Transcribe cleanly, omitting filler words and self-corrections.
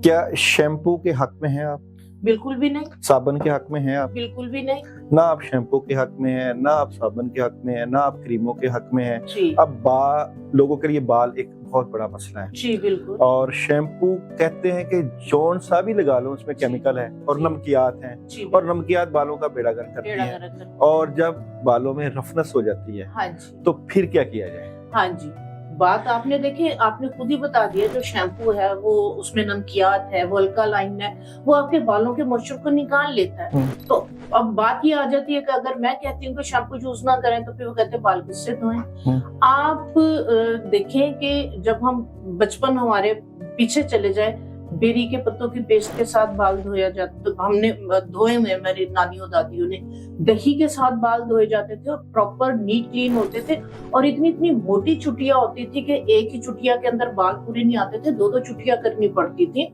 क्या शैम्पू के हक में हैं आप? बिल्कुल भी नहीं, साबुन के हक में हैं आप? बिल्कुल भी नहीं ना आप शैम्पू के हक में हैं, ना आप साबुन के हक में हैं, ना आप क्रीमों के हक में हैं। जी। अब लोगों के लिए बाल एक बहुत बड़ा मसला है। जी बिल्कुल। और शैम्पू कहते हैं कि जौन सा भी लगा लो उसमें केमिकल है और जी। नमकियात हैं, जी और नमकियात बालों का बेड़ा गर्क करती बेड़ा हैं। गर्क करती है। और जब बालों में रफनेस हो जाती है हाँ जी, तो फिर क्या किया जाए? हाँ जी। बात आपने देखी, आपने खुद ही बता दिया, जो शैम्पू है वो उसमें नमकियात है, वो अल्कालाइन है, वो आपके बालों के मॉइस्चर को निकाल लेता है। तो अब बात ये आ जाती है कि अगर मैं कहती हूँ कि शैम्पू यूज ना करें तो फिर वो कहते हैं बाल किससे धोएं। आप देखें कि जब हम बचपन हमारे पीछे चले जाए, बेरी के पत्तों की पेस्ट के साथ बाल धोया जाता, तो हमने धोए हुए, मेरी नानियों दादियों ने दही के साथ बाल धोए जाते थे और प्रॉपर नीट क्लीन होते थे। और इतनी इतनी मोटी चुटिया होती थी कि एक ही चुटिया के अंदर बाल पूरे नहीं आते थे, दो दो चुटिया करनी पड़ती थी।